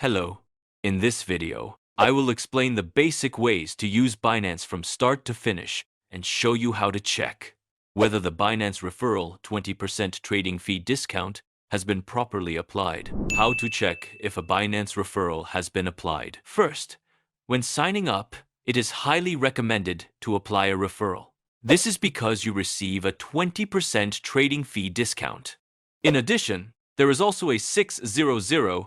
Hello. In this video, I will explain the basic ways to use Binance from start to finish and show you how to check whether the Binance referral 20% trading fee discount has been properly applied. How to check if a Binance referral has been applied. First, when signing up, it is highly recommended to apply a referral. This is because you receive a 20% trading fee discount. In addition, there is also a $600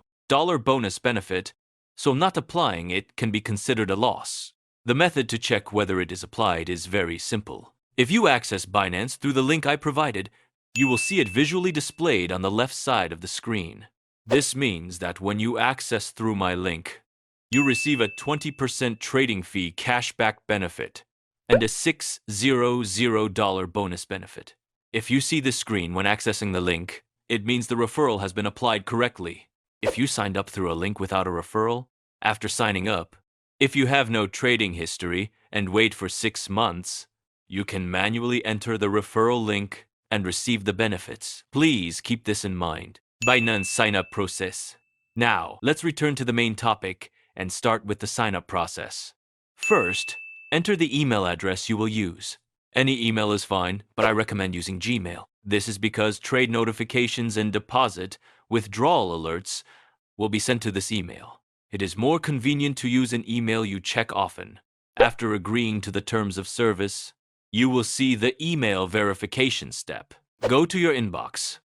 bonus benefit, so not applying it can be considered a loss. The method to check whether it is applied is very simple. If you access Binance through the link I provided, you will see it visually displayed on the left side of the screen. This means that when you access through my link, you receive a 20% trading fee cashback benefit and a $600 bonus benefit. If you see this screen when accessing the link, it means the referral has been applied correctly. If you signed up through a link without a referral, after signing up, if you have no trading history and wait for 6 months, you can manually enter the referral link and receive the benefits. Please keep this in mind. Binance sign-up process. Now, let's return to the main topic and start with the sign-up process. First, enter the email address you will use. Any email is fine, but I recommend using Gmail. This is because trade notifications and deposit withdrawal alerts will be sent to this email. It is more convenient to use an email you check often. After agreeing to the terms of service, you will see the email verification step. Go to your inbox,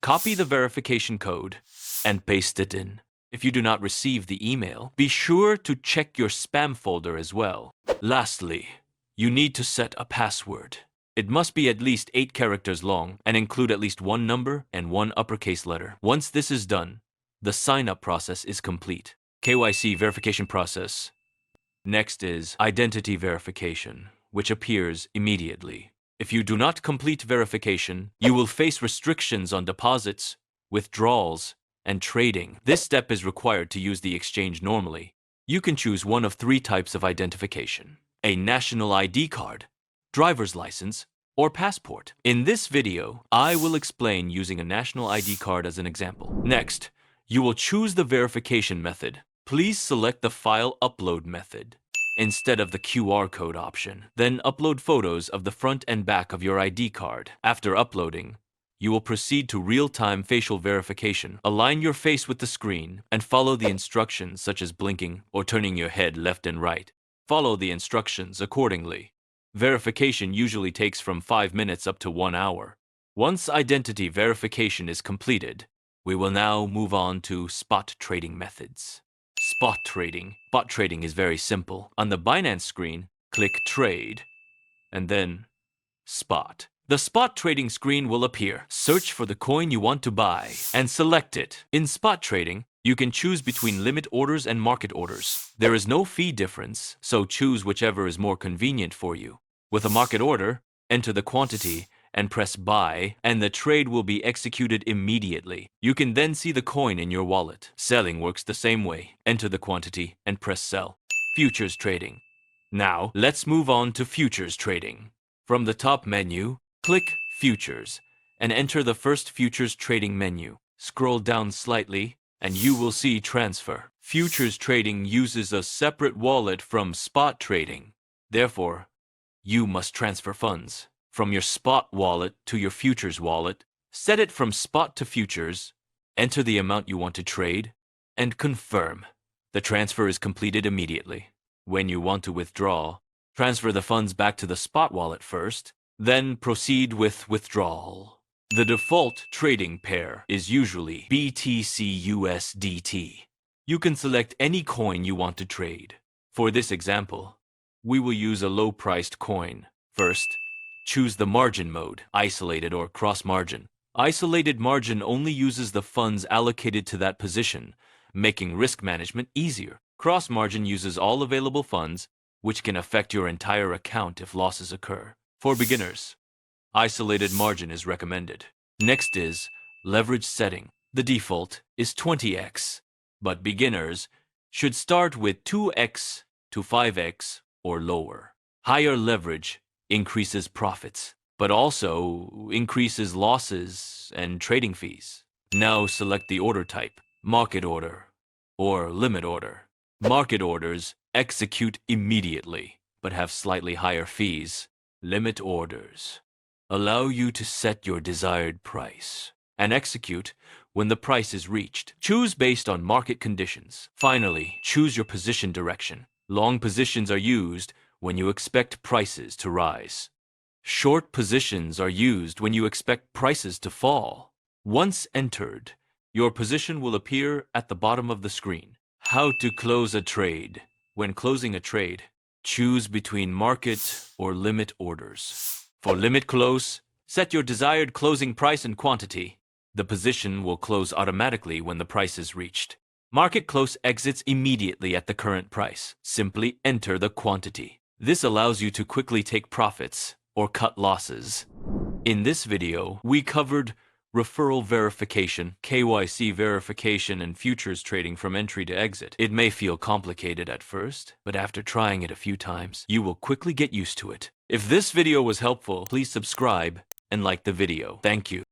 copy the verification code, and paste it in. If you do not receive the email, be sure to check your spam folder as well. Lastly, you need to set a password. It must be at least 8 characters long and include at least 1 number and 1 uppercase letter. Once this is done, the sign-up process is complete. KYC verification process. Next is identity verification, which appears immediately. If you do not complete verification, you will face restrictions on deposits, withdrawals, and trading. This step is required to use the exchange normally. You can choose one of 3 types of identification: a national ID card, driver's license, or passport. In this video, I will explain using a national ID card as an example. Next, you will choose the verification method. Please select the file upload method instead of the QR code option. Then upload photos of the front and back of your ID card. After uploading, you will proceed to real-time facial verification. Align your face with the screen and follow the instructions such as blinking or turning your head left and right. Follow the instructions accordingly. Verification usually takes from 5 minutes up to 1 hour. Once identity verification is completed, we will now move on to spot trading methods. Spot trading. Spot trading is very simple. On the Binance screen, click Trade, and then Spot. The spot trading screen will appear. Search for the coin you want to buy and select it. In spot trading, you can choose between limit orders and market orders. There is no fee difference, so choose whichever is more convenient for you. With a market order, enter the quantity and press buy, and the trade will be executed immediately. You can then see the coin in your wallet. Selling works the same way. Enter the quantity and press sell. Futures trading. Now, let's move on to futures trading. From the top menu, click Futures and enter the first futures trading menu. Scroll down slightly and you will see Transfer. Futures trading uses a separate wallet from spot trading. Therefore, you must transfer funds from your spot wallet to your futures wallet. Set it from spot to futures, enter the amount you want to trade, and confirm. The transfer is completed immediately. When you want to withdraw, transfer the funds back to the spot wallet first, then proceed with withdrawal. The default trading pair is usually BTC USDT. You can select any coin you want to trade. For this example, we will use a low-priced coin. First, choose the margin mode, isolated or cross-margin. Isolated margin only uses the funds allocated to that position, making risk management easier. Cross-margin uses all available funds, which can affect your entire account if losses occur. For beginners, isolated margin is recommended. Next is leverage setting. The default is 20x, but beginners should start with 2x to 5x or lower. Higher leverage increases profits, but also increases losses and trading fees. Now select the order type, market order or limit order. Market orders execute immediately, but have slightly higher fees. Limit orders allow you to set your desired price and execute when the price is reached. Choose based on market conditions. Finally, choose your position direction. Long positions are used when you expect prices to rise. Short positions are used when you expect prices to fall. Once entered, your position will appear at the bottom of the screen. How to close a trade. When closing a trade, choose between market or limit orders. For limit close, set your desired closing price and quantity. The position will close automatically when the price is reached. Market close exits immediately at the current price. Simply enter the quantity. This allows you to quickly take profits or cut losses. In this video, we covered referral verification, KYC verification, and futures trading from entry to exit. It may feel complicated at first, but after trying it a few times, you will quickly get used to it. If this video was helpful, please subscribe and like the video. Thank you.